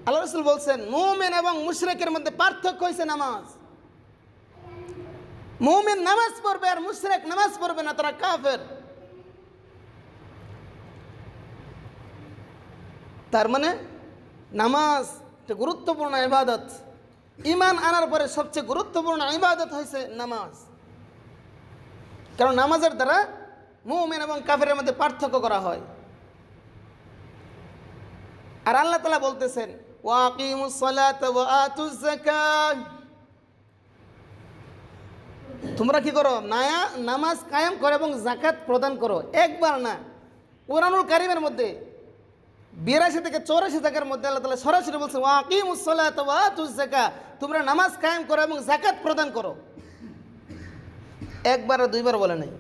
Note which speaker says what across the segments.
Speaker 1: আল্লাহ রাসূল বলছেন মুমিন এবং মুশরিকের মধ্যে পার্থক্য হইছে নামাজ। মুমিন নামাজ পড়বে আর মুশরিক নামাজ পড়বে না, তারা কাফের। তার মানে নামাজ একটা গুরুত্বপূর্ণ ইবাদত। ঈমান আনার পরে সবচেয়ে গুরুত্বপূর্ণ ইবাদত হইছে নামাজ। কারণ নামাজের দ্বারা মুমিন এবং কাফেরের মধ্যে পার্থক্য করা হয়। আর আল্লাহ তাআলা বলতেছেন ওয়াকিমুস সালাতা ওয়া আতুজ যাকাত, তোমরা কি করো? নামাজ কায়েম করো এবং যাকাত প্রদান করো। একবার না, কুরআনুল কারীমের মধ্যে 82 থেকে 84 জায়গার মধ্যে আল্লাহ তাআলা সরাসরি বলছেন ওয়াকিমুস সালাতা ওয়া আতুজ যাকাত, তোমরা নামাজ কায়েম করো এবং যাকাত প্রদান করো। একবার আর দুইবার বলে নাই।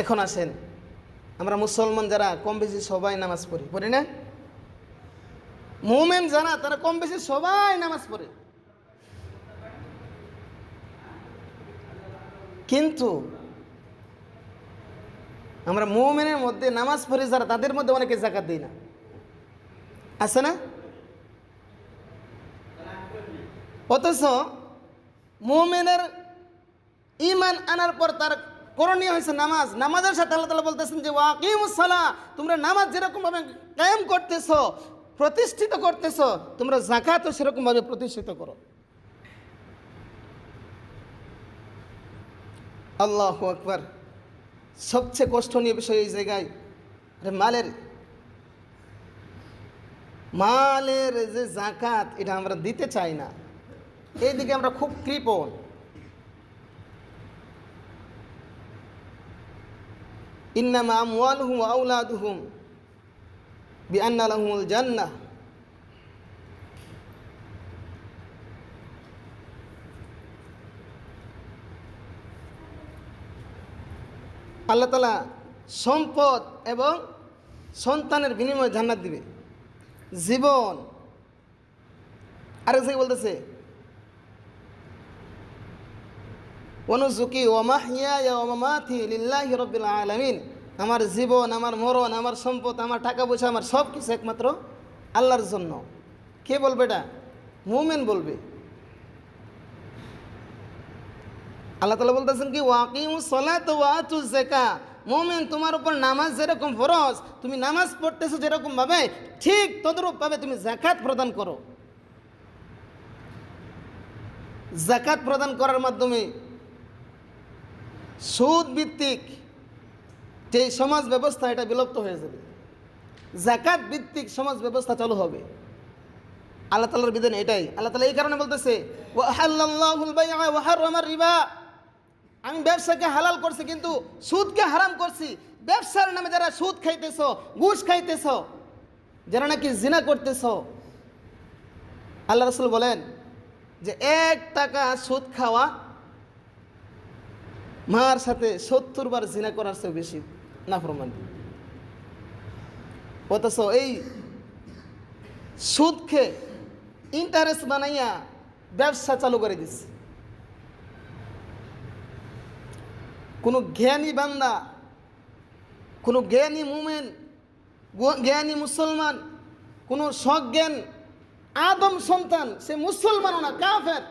Speaker 1: এখন আসেন, আমরা মুসলমান যারা কম বেশি সবাই নামাজ পড়ি না? মুমিন যারা তারা কম বেশি সবাই নামাজ পড়ে। কিন্তু আমরা মুমিনের মধ্যে নামাজ পড়ি যারা, তাদের মধ্যে অনেকে যাকাত দেয় না, আছে না? অথচ মুমিনের ঈমান আনার পর তার করণীয় হয়েছে নামাজ। নামাজের সাথে আল্লাহ তাআলা বলতেছেন যে ওয়াকিমুস সালাহ, তোমরা নামাজ যেরকমভাবে কায়েম করতেছো, প্রতিষ্ঠিত করতেছো, তোমরা যাকাতও সেরকমভাবে প্রতিষ্ঠিত করো। আল্লাহু আকবার। সবচেয়ে কষ্টনীয় বিষয় এই জায়গায় মালের যে যাকাত, এটা আমরা দিতে চাই না। এইদিকে আমরা খুব কৃপণ। ইন্নামা আমওয়ালুহুম ওয়া আওলাদুহুম বিআন্না লাহুমুল জান্নাহ, আল্লাহ তাআলা সম্পদ এবং সন্তানের বিনিময়ে জান্নাত দিবে, জীবন। আরেক জায়গায় বলতেছে ওয়ানুসুকি ওয়া মাহইয়ায়া ওয়া মামাতি লিল্লাহি রাব্বিল আলামিন, আমার জীবন, আমার মরণ, আমার সম্পদ, আমার টাকা পয়সা, আমার সব কিছু একমাত্র আল্লাহর জন্য। কে বলবে এটা? মুমিন বলবে। আল্লাহ তাআলা বলতেছেন কি ওয়াকিমুস সালাতা ওয়া আতুজ যাকাত, মুমিন তোমার উপর নামাজ যেরকম ফরজ, তুমি নামাজ পড়তেছো যেরকম ভাবে, ঠিক তদ্রূপ ভাবে তুমি যাকাত প্রদান করো। যাকাত প্রদান করার মাধ্যমে সুদ ভিত্তিক যে সমাজ ব্যবস্থা, এটা বিলুপ্ত হয়ে যাবে। যাকাত ভিত্তিক সমাজ ব্যবস্থা চালু হবে। আল্লাহ তাআলার বিধান এটাই। আল্লাহ তাআলা এই কারণে বলতেছে ওয়া হাল্লাল্লাহুল বাই'a ওয়া হারামার রিবা, আমি ব্যবসাকে হালাল করছি কিন্তু সুদকে হারাম করছি। ব্যবসার নামে যারা সুদ খাইতেছো, ঘুষ খাইতেছো, যারা নাকি জিনা করতেছো, আল্লাহ রাসূল বলেন যে 1 টাকা সুদ খাওয়া মার সাথে 70 বার জিনা করার চেয়ে বেশি নাফরমানি। অথচ এই সুদকে ইন্টারেস্ট বানাইয়া ব্যবসা চালু করে দিচ্ছে। কোনো জ্ঞানী বান্দা, কোনো জ্ঞানী মুমিন, জ্ঞানী মুসলমান, কোনো সজ্ঞান আদম সন্তান, সে মুসলমানও না, কাফের,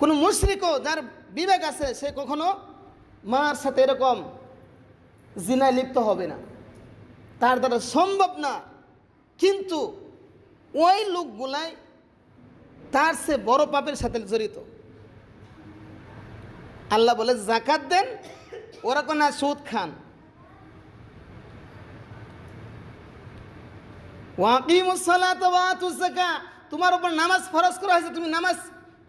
Speaker 1: কোনো মুশরিকও যার বিবেক আছে, সে কখনো মার সাথে এরকম জিনায় লিপ্ত হবে না, তার দ্বারা সম্ভব না। কিন্তু ওই লোকগুলাই তার সে বড় পাপের সাথে জড়িত। আল্লাহ বলে যাকাত দেন, ওরা কোন না সুদ খান। ওয়াকিমুস সালাতা ওয়া আতুজ যাকাত, তোমার উপর নামাজ ফরজ করা হয়েছে, তুমি নামাজ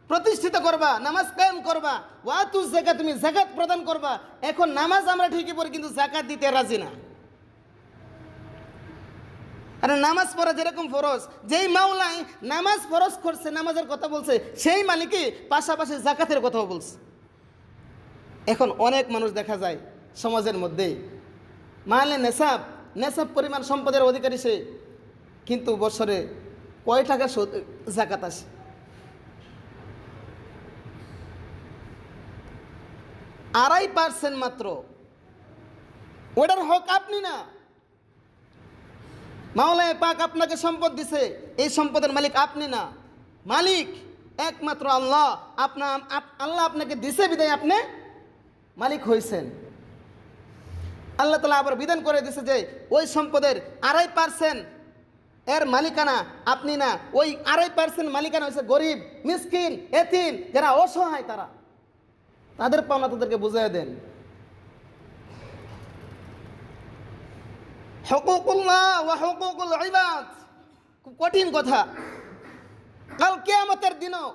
Speaker 1: প্রতিষ্ঠিত করবা, নামাজ কায়েম করবা। ওয়া আতুজ যাকাত, তুমি যাকাত প্রদান করবা। এখন নামাজ আমরা ঠিকই পড়ি কিন্তু যাকাত দিতে রাজি না। আরে নামাজ পড়া যেরকম ফরজ, যেই মাওলাই নামাজ ফরজ করছে, নামাজের কথা বলছে, সেই মালিকই পাশাপাশি যাকাতের কথাও বলছে। এখন অনেক মানুষ দেখা যায় সমাজের মধ্যে মালে নেশাব পরিমাণ সম্পদের অধিকারী সে, কিন্তু বছরে কয় টাকা যাকাত আসে? ,2.5% মাত্র। ওটার হক আপনি না, মাওলানা পাক আপনাকে সম্পদ দিছে, এই সম্পদের মালিক আপনি না, মালিক একমাত্র আল্লাহ। আল্লাহ আপনাকে দিছে বিদায় আপনি মালিক হয়েছেন। আল্লাহ তাআলা আবার বিধান করে দিছে যে ওই সম্পদের 2.5% এর মালিকানা আপনি না, ওই 2.5% মালিকানা হয়েছে গরিব, মিসকিন, এতিম, যারা অসহায়, তাদের পাওনা তাদেরকে বুঝিয়ে দেন। হুকুকুল্লাহ ওয়া হুকুকুল ইবাদ, খুব কঠিন কথা। কাল কিয়ামতের দিনও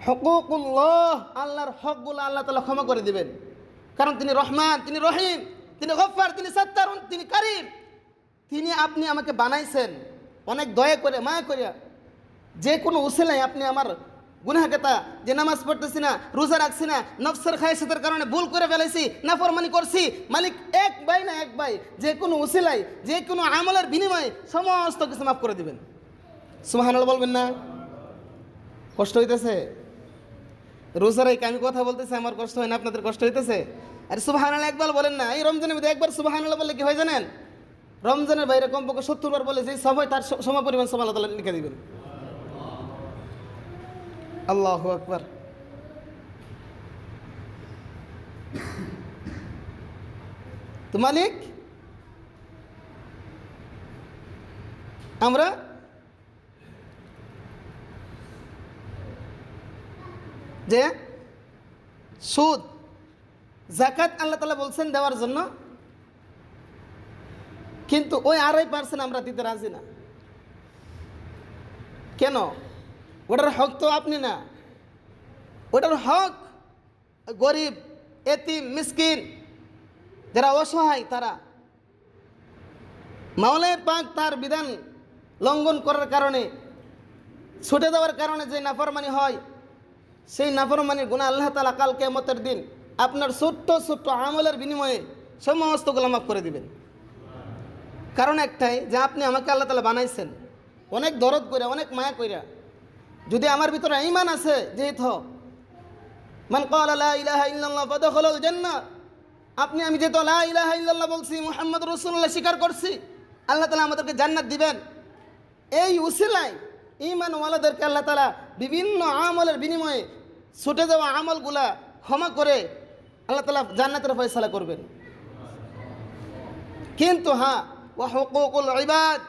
Speaker 1: হুকুকুল্লাহ, আল্লাহর হকগুলো আল্লাহ তাআলা ক্ষমা করে দিবেন। কারণ তিনি রহমান, তিনি রহিম, তিনি গফফার, তিনি সত্তার, তিনি কারীম। তিনি আপনি আমাকে বানাইছেন অনেক দয়া করে, মায়া করে। যে কোনো উসিলায় আপনি আমার গুনাহগাতা, যে নামাজ পড়তেছি না, রোজা রাখছি না, নফসের খায়সাতের কারণে ভুল করে ফেলেছি, নাফরমানি করছি, মালিক এক ভাই, যে কোনো উসিলায়, যে কোনো আমলের বিনিময়ে সমস্ত কিছু মাফ করে দিবেন। সুবহানাল্লাহ বলবেন না? কষ্ট হইতেছে? রোজা রেখে আমি কথা বলতেছি, আমার কষ্ট হয় না? আপনাদের কষ্ট হইতেছে? আরে সুবহানাল্লাহ একবার বলেন না। এই রমজানের মধ্যে একবার সুবহানাল্লাহ বললে কি হয় জানেন? রমজানের বাইরে কমপক্ষে 70 বার বলে যে সবাই তার সমপরিমাণ সব আল্লাহ তাআলা লিখে দিবেন। আল্লাহু আকবার। তো মালিক আমরা যে সুদ, যাকাত আল্লাহ তাআলা বলছেন দেওয়ার জন্য, কিন্তু ওই 2.5% আমরা দিতে রাজি না। কেন? ওটার হক তো আপনি না, ওটার হক গরিব, এতিম, মিসকিন, যারা অসহায়, তারা। মাওলানা পাক তার বিধান লঙ্ঘন করার কারণে, ছুটে দেওয়ার কারণে যে নাফরমানি হয়, সেই নাফরমানির গুনাহ আল্লাহ তাআলা কাল কিয়ামতের দিন আপনার ছোট্ট ছোট্ট আমলের বিনিময়ে সমস্তগুলো মাফ করে দিবেন। কারণ একটাই, যে আপনি আমাকে আল্লাহ তাআলা বানাইছেন অনেক দরদ করে, অনেক মায়া কইরা। যদি আমার ভিতরে ঈমান আছে, যেহেতু মান ক্বালা লা ইলাহা ইল্লাল্লাহ ফাদখালাল জান্নাহ, আমি যেহেতু লা ইলাহা ইল্লাল্লাহ বলছি, মুহাম্মদ রাসূলুল্লাহ স্বীকার করছি, আল্লাহ তাআলা আমাদেরকে জান্নাত দিবেন। এই উসিলায় ঈমানওয়ালাদেরকে আল্লাহ তাআলা বিভিন্ন আমলের বিনিময়ে ছুটে যাওয়া আমলগুলা ক্ষমা করে আল্লাহ তাআলা জান্নাতের ফয়সালা করবেন। কিন্তু হ্যাঁ, ওয়া হুকুকুল ইবাদ,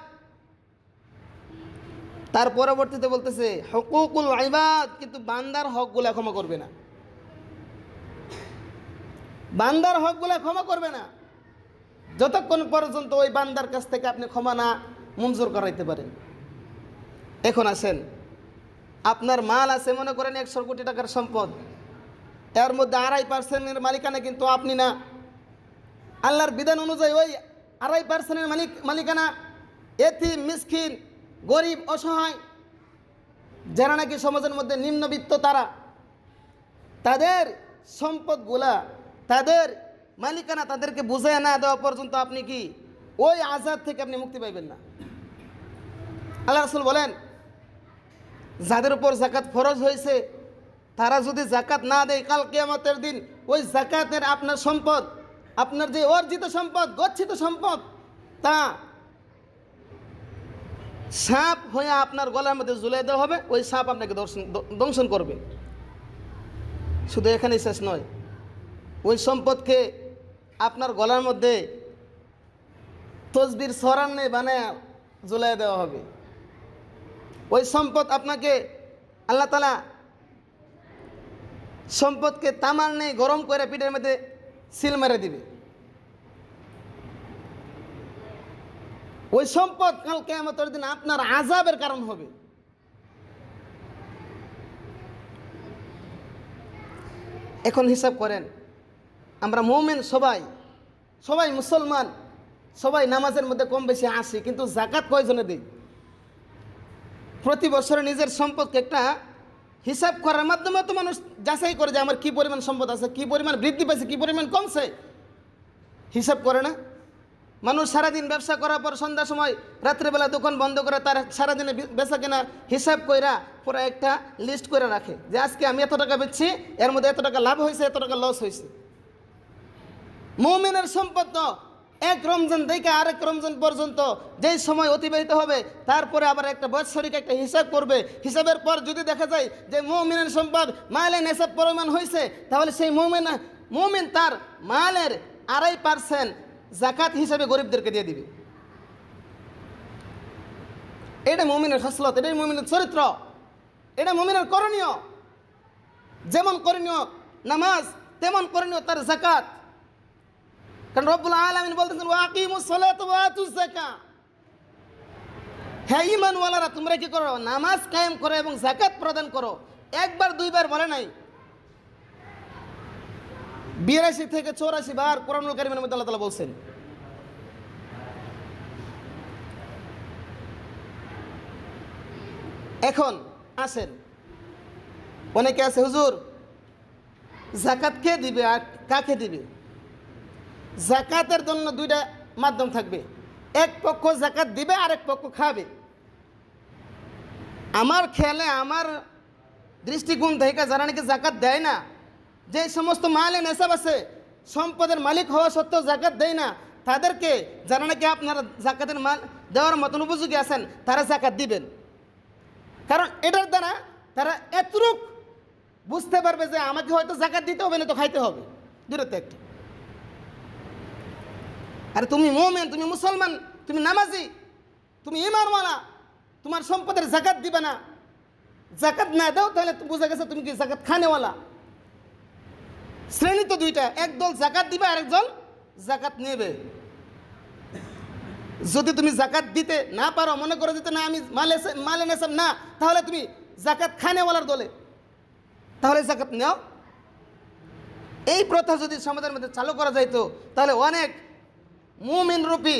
Speaker 1: তার পরবর্তীতে বলতেছে হুকুকুল ইবাদ, কিন্তু বান্দার হকগুলা ক্ষমা করবে না। বান্দার হকগুলা ক্ষমা করবে না যতক্ষণ পর্যন্ত ওই বান্দার কাছ থেকে আপনি ক্ষমা না মঞ্জুর করাইতে পারেন। এখন আসেন, আপনার মাল আছে মনে করেন 100 কোটি টাকার সম্পদ, এর মধ্যে 2.5%-এর মালিকানা কিন্তু আপনি না। আল্লাহর বিধান অনুযায়ী ওই 2.5%-এর মালিকানা এতিম, মিসকিন, গরিব, অসহায়, যারা নাকি সমাজের মধ্যে নিম্নবিত্ত, তাদের সম্পদগুলা, তাদের মালিকানা তাদেরকে বুঝায় না দেওয়া পর্যন্ত আপনি কি ওই আযাব থেকে আপনি মুক্তি পাইবেন না। আল্লাহ রাসূল বলেন, যাদের উপর যাকাত ফরজ হয়েছে তারা যদি যাকাত না দেয়, কাল কিয়ামতের দিন ওই যাকাতের আপনার সম্পদ, আপনার যে অর্জিত সম্পদ, গচ্ছিত সম্পদ, তা সাপ হয়ে আপনার গলার মধ্যে ঝুলাই দেওয়া হবে। ওই সাপ আপনাকে দংশন করবে। শুধু এখানেই শেষ নয়, ওই সম্পদকে আপনার গলার মধ্যে তসবির সরান্নে বানায় ঝুলাই দেওয়া হবে। ওই সম্পদ আপনাকে আল্লাহ তাআলা সম্পদকে তামার নেই গরম করে পিঠের মধ্যে সিল মেরে দিবে। ওই সম্পদ কাল কিয়ামতের দিন আপনার আযাবের কারণ হবে। এখন হিসাব করেন, আমরা মুমিন সবাই মুসলমান, সবাই নামাজের মধ্যে কম বেশি আসি, কিন্তু যাকাত কয়জনে দিই? প্রতি বছরে নিজের সম্পদকে একটা হিসাব করার মাধ্যমে তো মানুষ যাচাই করে যে আমার কী পরিমাণ সম্পদ আছে, কী পরিমাণ বৃদ্ধি পাইছে, কী পরিমাণ কমছে, হিসাব করে না। মানুষ সারাদিন ব্যবসা করার পর সন্ধ্যার সময় রাত্রেবেলা দোকান বন্ধ করে তার সারাদিনে বেচা কেনা হিসাব কইরা পুরো একটা লিস্ট করে রাখে যে আজকে আমি এত টাকা বেচছি, এর মধ্যে এত টাকা লাভ হয়েছে, এত টাকা লস হয়েছে। মুমিনের সম্পদ তো এক রমজান থেকে আরেক রমজান পর্যন্ত যেই সময় অতিবাহিত হবে, তারপরে আবার একটা বাৎসরিক একটা হিসাব করবে। হিসাবের পর যদি দেখা যায় যে মুমিনের সম্পদ মালে নেশাব পরিমাণ হয়েছে, তাহলে সেই মুমিন তার মালের 2.5% জাকাত হিসাবে গরিবদেরকে দিয়ে দিবে। এটা মুমিনের খাসলত, এটাই মুমিনের চরিত্র, এটা মুমিনের করণীয়। যেমন করণীয় নামাজ, তেমন করণীয় তার জাকাত। কারণ রব্বুল আলামিন বলতেছেন ওয়াকিমুস সালাত ওয়া আতুজ যাকাত, হে ঈমানওয়ালারা তোমরা কি করো? নামাজ কায়েম করো এবং যাকাত প্রদান করো। একবার দুইবার বলে নাই, 82 থেকে 84 বার কোরআনুল কারীমের মধ্যে আল্লাহ তাআলা বলছেন। এখন আসেন, অনেকে আছে হুজুর যাকাত কে দিবে আর কাকে দিবে? যাকাতের জন্য দুইটা মাধ্যম থাকবে, এক পক্ষ যাকাত দিবে আর এক পক্ষ খাবে। আমার খেয়ালে, আমার দৃষ্টিকোণ থেকে যারা নাকি যাকাত দেয় না, যে সমস্ত মালে নেশাব আছে, সম্পদের মালিক হওয়া সত্ত্বেও যাকাত দেয় না, তাদেরকে যারা নাকি আপনারা যাকাতের মাল দেওয়ার মতন উপযোগী আছেন, তারা যাকাত দিবেন। কারণ এটার দ্বারা তারা এতটুক বুঝতে পারবে যে আমাকে হয়তো যাকাত দিতে হবে না তো খাইতে হবে, দূরত্ব একটা। আর তুমি মুমিন, তুমি মুসলমান, তুমি নামাজি, তুমি ঈমানওয়ালা, তোমার সম্পদের যাকাত দিবে না, যাকাত না দাও তাহলে বোঝা গেছে তুমি কি যাকাত খানেওয়ালা। শ্রেণী তো দুইটা, একদল যাকাত দিবে আর একদল যাকাত নেবে। যদি তুমি যাকাত দিতে না পারো, মনে করো দিতে না আমি মালে নেশাব না, তাহলে তুমি যাকাত খানেওয়ালার দলে, তাহলে যাকাত নাও। এই প্রথা যদি সমাজের মধ্যে চালু করা যাইতো, তাহলে অনেক মুমিন রূপী,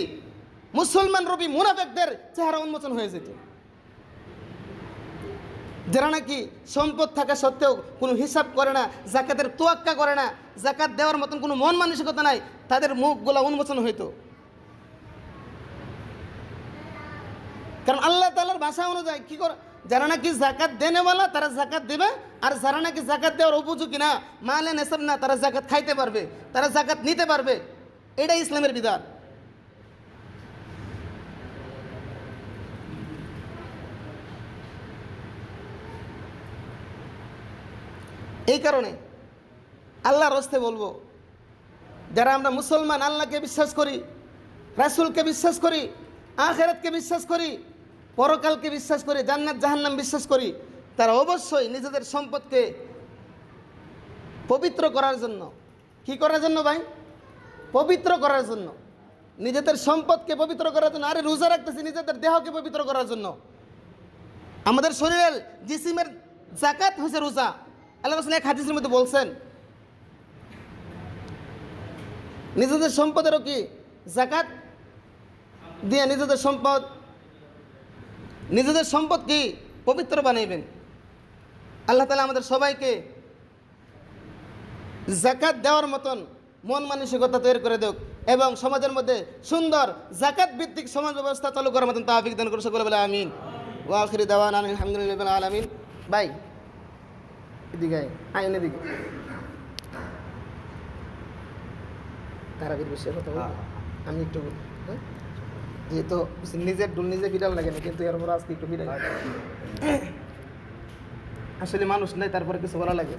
Speaker 1: মুসলমান রূপী মুনাফিকদের চেহারা উন্মোচন হয়ে যেত, যারা নাকি সম্পদ থাকা সত্ত্বেও কোনো হিসাব করে না, যাকাতের তোয়াক্কা করে না, যাকাত দেওয়ার মতন কোনো মন মানসিকতা নাই, তাদের মুখগুলা উন্মোচন হইতো। কারণ আল্লাহ তাআলার ভাষা অনুযায়ী কি করে, যারা নাকি যাকাত দেনেওয়ালা তারা যাকাত দেবে, আর যারা নাকি যাকাত দেওয়ার উপযোগী না, মালে নেশাব না, তারা যাকাত খাইতে পারবে, তারা যাকাত নিতে পারবে। এটাই ইসলামের বিধান। এই কারণে আল্লাহর হস্তে বলবো, যারা আমরা মুসলমান, আল্লাহকে বিশ্বাস করি, রাসূলকে বিশ্বাস করি, আখিরাতকে বিশ্বাস করি, পরকালকে বিশ্বাস করি, জান্নাত জাহান্নাম বিশ্বাস করি, তারা অবশ্যই নিজেদের সম্পদকে পবিত্র করার জন্য, কি করার জন্য ভাই? পবিত্র করার জন্য, নিজেদের সম্পদকে পবিত্র করার জন্য। আরে রোজা রাখতেছি নিজেদের দেহকে পবিত্র করার জন্য। আমাদের শরীরের জিসিমের যাকাত হচ্ছে রোজা। আল্লাহ রাসূল এক হাদিসের মধ্যে বলছেন, নিজেদের সম্পদেরও কি যাকাত দিয়ে নিজেদের সম্পদ কি পবিত্র বানাইবেন। আল্লাহ তাআলা আমাদের সবাইকে যাকাত দেওয়ার মতন মন মানসিকতা তৈরি করে দেখ, এবং সমাজের মধ্যে সুন্দর যাকাত ভিত্তিক সমাজ ব্যবস্থা চালু করার মতন তৌফিক দান করুন। সকলে বলে আমিন। ওয়া আখিরু দাওয়ানা আলহামদুলিল্লাহি রাব্বিল আলামিন। ভাই এদিকে আইন, এদিকে তারাবির বিষয়ে কথা বল, আমি একটু যেহেতু নিজের ডুল নিজে ফিরাল লাগে না, কিন্তু এর পর আজকে একটু ফিরাই, আসলে মানুষ নাই, তারপরে কিছু বলা লাগে।